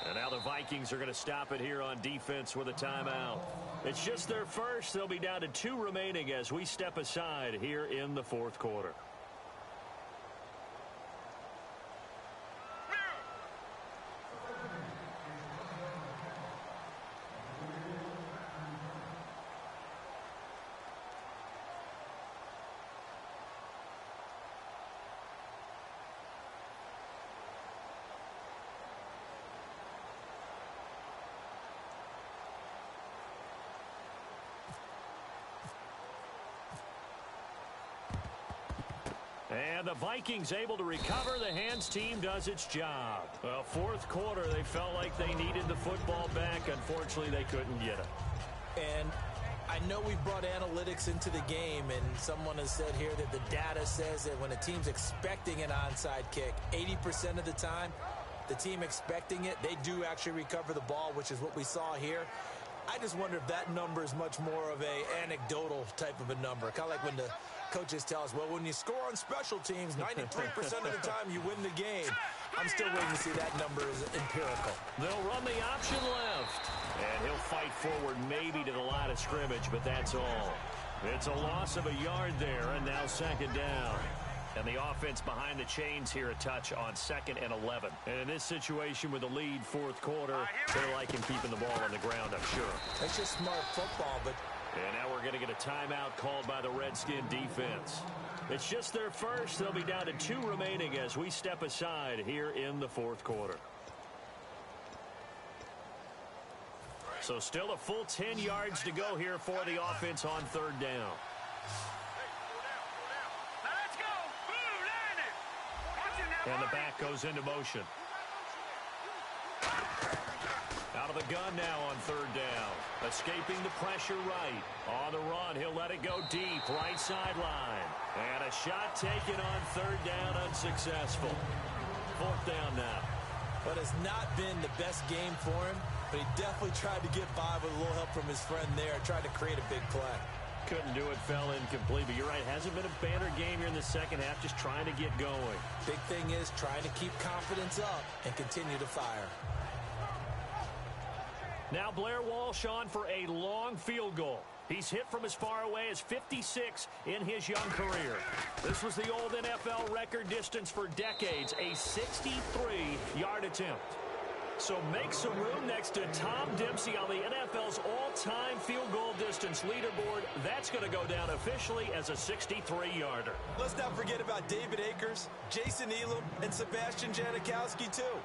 And now the Vikings are going to stop it here on defense with a timeout. It's just their first. They'll be down to 2 remaining as we step aside here in the 4th quarter. And the Vikings able to recover. The hands team does its job. Well, fourth quarter, they felt like they needed the football back. Unfortunately, they couldn't get it. And I know we've brought analytics into the game, and someone has said here that the data says that when a team's expecting an onside kick, 80% of the time, the team expecting it, they do actually recover the ball, which is what we saw here. I just wonder if that number is much more of a anecdotal type of a number. Kind of like when the coaches tell us, well, when you score on special teams, 93% of the time you win the game. I'm still waiting to see that number is empirical. They'll run the option left. And he'll fight forward maybe to the line of scrimmage, but that's all. It's a loss of a yard there, and now second down. And the offense behind the chains here a touch on 2nd and 11. And in this situation with the lead fourth quarter, they're liking keeping the ball on the ground, I'm sure. That's just smart football, but... And now we're going to get a timeout called by the Redskin defense. It's just their first. They'll be down to 2 remaining as we step aside here in the fourth quarter. So still a full 10 yards to go here for the offense on third down. And the back goes into motion. Out of the gun now on third down. Escaping the pressure right. On the run, he'll let it go deep, right sideline. And a shot taken on third down, unsuccessful. Fourth down now. But it's not been the best game for him, but he definitely tried to get by with a little help from his friend there, tried to create a big play. Couldn't do it, fell incomplete. But you're right, hasn't been a banner game here in the second half, just trying to get going. Big thing is trying to keep confidence up and continue to fire. Now Blair Walsh on for a long field goal. He's hit from as far away as 56 in his young career. This was the old NFL record distance for decades, a 63-yard attempt. So make some room next to Tom Dempsey on the NFL's all-time field goal distance leaderboard. That's going to go down officially as a 63-yarder. Let's not forget about David Akers, Jason Elam, and Sebastian Janikowski, too.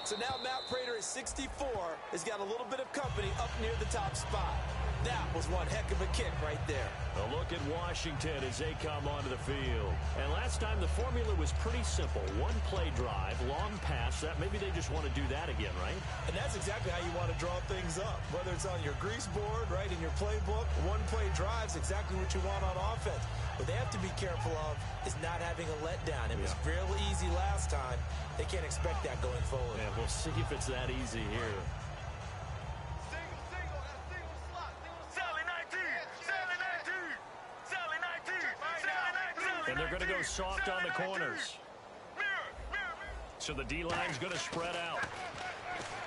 So now Matt Prater at 64 has got a little bit of company up near the top spot. That was one heck of a kick right there. A look at Washington as they come onto the field. And last time the formula was pretty simple. One play drive, long pass. That maybe they just want to do that again, right? And that's exactly how you want to draw things up. Whether it's on your grease board, right, in your playbook, one play drive's exactly what you want on offense. What they have to be careful of is not having a letdown. It was fairly easy last time. They can't expect that going forward. Yeah, we'll see if it's that easy here. And they're going to go soft on the corners. So the D-line's going to spread out.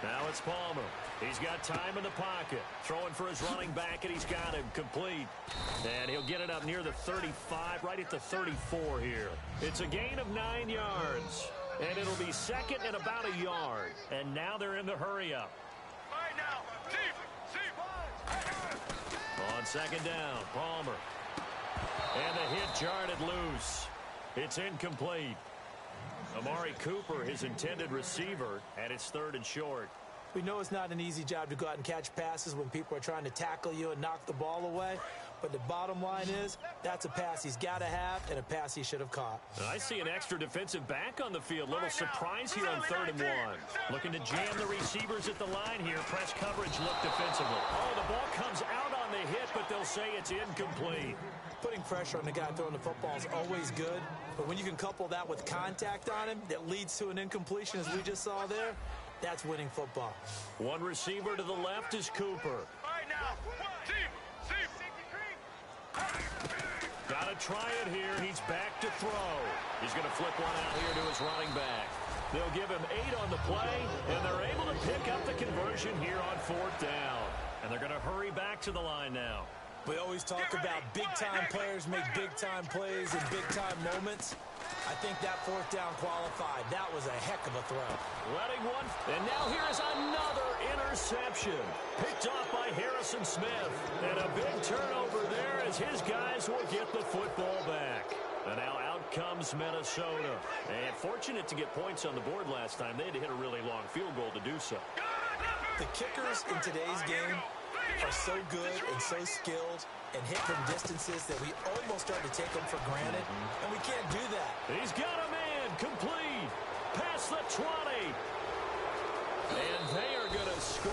Now it's Palmer. He's got time in the pocket. Throwing for his running back, and he's got him complete. And he'll get it up near the 35, right at the 34 here. It's a gain of 9 yards. And it'll be second and about a yard. And now they're in the hurry-up. On second down, Palmer. And the hit jarred loose. It's incomplete. Amari Cooper, his intended receiver, and it's third and short. We know it's not an easy job to go out and catch passes when people are trying to tackle you and knock the ball away. But the bottom line is, that's a pass he's got to have and a pass he should have caught. I see an extra defensive back on the field. Little surprise here on 3rd and 1. Looking to jam the receivers at the line here. Press coverage look defensively. Oh, the ball comes out on the hit, but they'll say it's incomplete. Putting pressure on the guy throwing the football is always good. But when you can couple that with contact on him that leads to an incompletion, as we just saw there, that's winning football. One receiver to the left is Cooper. Gotta try it here. He's back to throw. He's going to flip one out here to his running back. They'll give him 8 on the play, and they're able to pick up the conversion here on 4th down. And they're going to hurry back to the line now. We always talk about big-time players make big-time plays in big-time moments. I think that 4th down qualified. That was a heck of a throw. Letting one. And now here's another interception. Picked off by Harrison Smith. And a big turnover there as his guys will get the football back. And now out comes Minnesota. And fortunate to get points on the board last time. They had to hit a really long field goal to do so. The kickers in today's game are so good and so skilled and hit from distances that we almost start to take them for granted. And we You can't do that. He's got a man complete. Past the 20. And they are going to score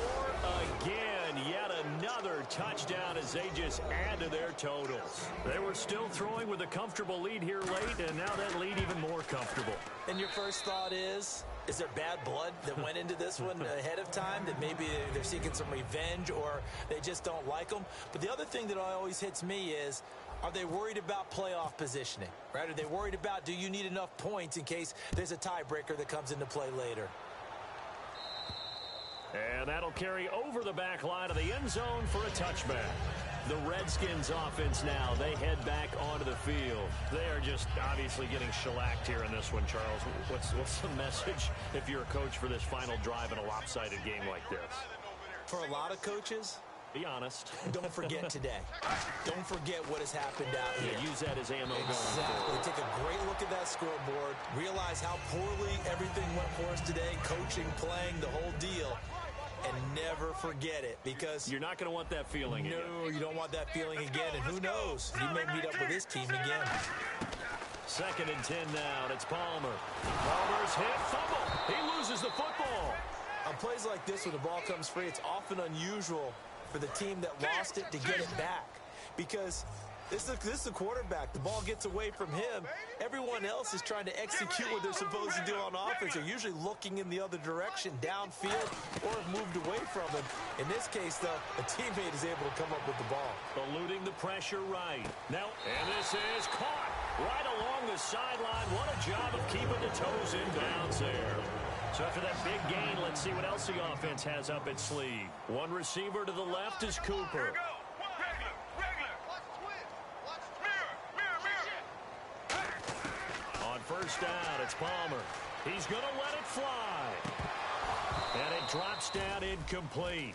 again. Yet another touchdown as they just add to their totals. They were still throwing with a comfortable lead here late, and now that lead even more comfortable. And your first thought is there bad blood that went into this one ahead of time, that maybe they're seeking some revenge or they just don't like them? But the other thing that always hits me is, are they worried about playoff positioning, right? Are they worried about, do you need enough points in case there's a tiebreaker that comes into play later? And that'll carry over the back line of the end zone for a touchback. The Redskins offense now, they head back onto the field. They are just obviously getting shellacked here in this one, Charles. What's the message if you're a coach for this final drive in a lopsided game like this? For a lot of coaches, be honest. Don't forget today. Don't forget what has happened out here. Yeah, use that as ammo going Exactly. forward. Take a great look at that scoreboard. Realize how poorly everything went for us today. Coaching, playing, the whole deal. And never forget it, because you're not going to want that feeling again. No, you don't want that feeling again. And who knows? He may meet up with his team again. 2nd and 10 now. It's Palmer. Palmer's hit. Fumble. He loses the football. On plays like this, when the ball comes free, it's often unusual for the team that lost it to get it back, because this is the quarterback. The ball gets away from him. Everyone else is trying to execute what they're supposed to do on offense. They're usually looking in the other direction, downfield, or have moved away from him. In this case, though, a teammate is able to come up with the ball. Eluding the pressure right. Now, and this is caught right along the sideline. What a job of keeping the toes in bounds there. So after that big gain, let's see what else the offense has up its sleeve. One receiver to the left is Cooper. On first down, it's Palmer. He's going to let it fly. And it drops down incomplete.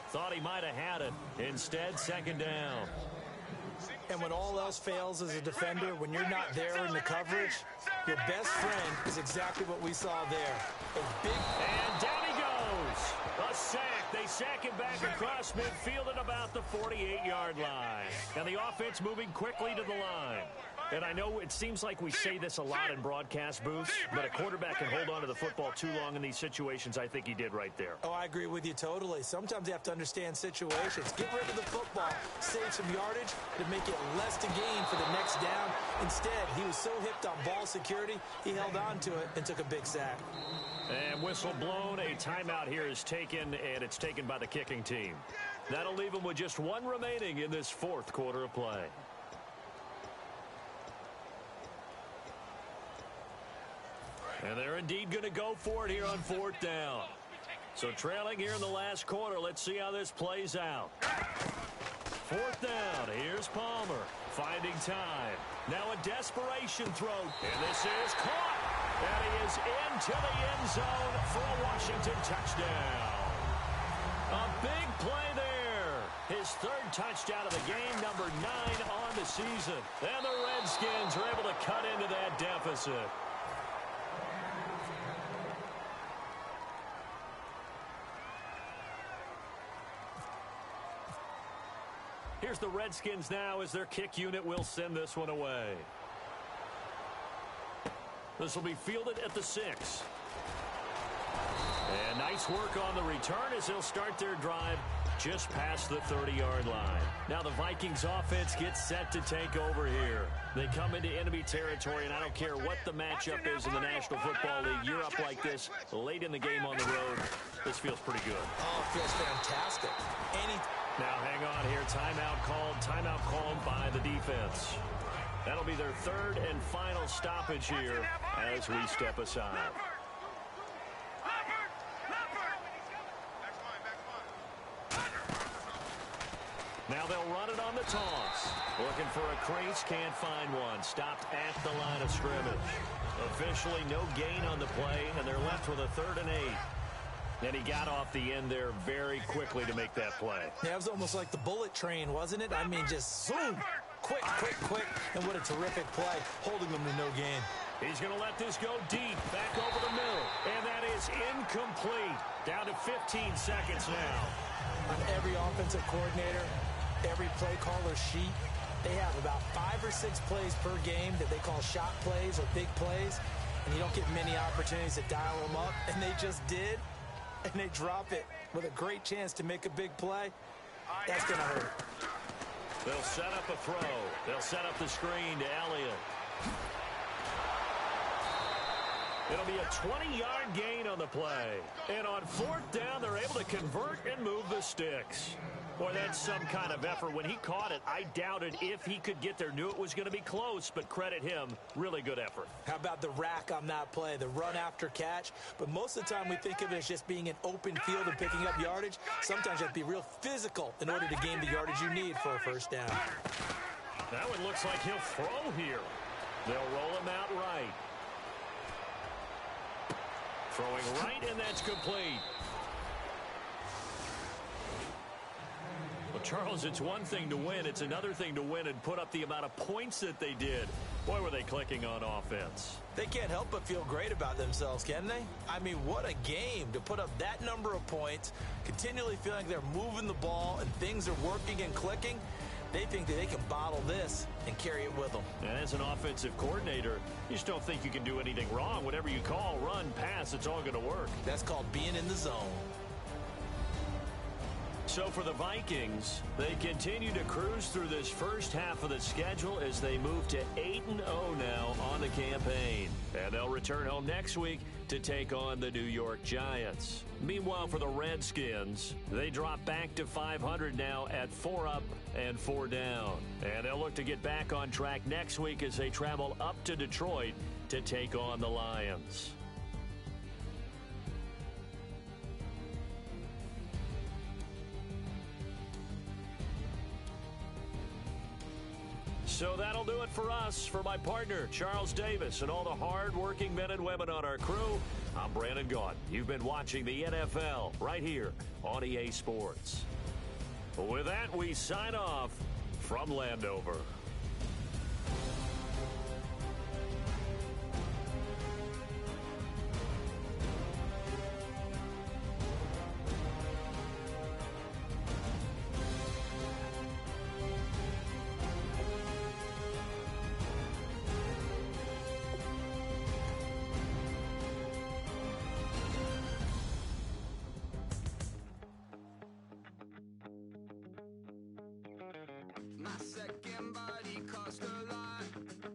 Thought he might have had it. Instead, 2nd down. And when all else fails as a defender, when you're not there in the coverage, your best friend is exactly what we saw there. And down he goes. A sack. They sack him back across midfield at about the 48-yard line. And the offense moving quickly to the line. And I know it seems like we say this a lot in broadcast booths, but a quarterback can hold on to the football too long in these situations. I think he did right there. Oh, I agree with you totally. Sometimes you have to understand situations. Get rid of the football, save some yardage to make it less to gain for the next down. Instead, he was so hipped on ball security, he held on to it and took a big sack. And whistle blown. A timeout here is taken, and it's taken by the kicking team. That'll leave them with just one remaining in this 4th quarter of play. And they're indeed going to go for it here on 4th down. So trailing here in the last quarter. Let's see how this plays out. 4th down. Here's Palmer finding time. Now a desperation throw. And this is caught. And he is into the end zone for a Washington touchdown. A big play there. His 3rd touchdown of the game, number 9 on the season. And the Redskins are able to cut into that deficit. Here's the Redskins now as their kick unit will send this one away. This will be fielded at the 6. And nice work on the return as they'll start their drive just past the 30-yard line. Now the Vikings offense gets set to take over here. They come into enemy territory, and I don't care what the matchup is in the National Football League. You're up like this late in the game on the road. This feels pretty good. Oh, it feels fantastic. Now hang on here. Timeout called by the defense. That'll be their 3rd and final stoppage here as we step aside. Now they'll run it on the toss. Looking for a crease, can't find one. Stopped at the line of scrimmage. Officially no gain on the play, and they're left with a 3rd and 8. And he got off the end there very quickly to make that play. Yeah, it was almost like the bullet train, wasn't it? I mean, just zoom, quick. And what a terrific play, holding them to no gain. He's going to let this go deep, back over the middle. And that is incomplete. Down to 15 seconds now. On every offensive coordinator, every play caller sheet, They have about 5 or 6 plays per game that they call shot plays or big plays, and you don't get many opportunities to dial them up, and they just did, and they drop it with a great chance to make a big play. That's going to hurt. They'll set up a throw. They'll set up the screen to Elliott. It'll be a 20-yard gain on the play. And on 4th down, they're able to convert and move the sticks. Boy, that's some kind of effort. When he caught it, I doubted if he could get there. Knew it was going to be close, but credit him. Really good effort. How about the rack on that play, the run after catch? But most of the time we think of it as just being an open field and picking up yardage. Sometimes you have to be real physical in order to gain the yardage you need for a first down. That one looks like he'll throw here. They'll roll him out right. Throwing right, and that's complete. Well, Charles, it's one thing to win. It's another thing to win and put up the amount of points that they did. Boy, were they clicking on offense. They can't help but feel great about themselves, can they? I mean, what a game to put up that number of points, continually feeling like they're moving the ball and things are working and clicking. They think that they can bottle this and carry it with them. And as an offensive coordinator, you just don't think you can do anything wrong. Whatever you call, run, pass, it's all going to work. That's called being in the zone. So for the Vikings, they continue to cruise through this first half of the schedule as they move to 8-0 now on the campaign. And they'll return home next week to take on the New York Giants. Meanwhile, for the Redskins, they drop back to 500 now at 4 up and 4 down. And they'll look to get back on track next week as they travel up to Detroit to take on the Lions. So that'll do it for us. For my partner, Charles Davis, and all the hard-working men and women on our crew, I'm Brandon Gaudin. You've been watching the NFL right here on EA Sports. With that, we sign off from Landover. My second body cost a lot.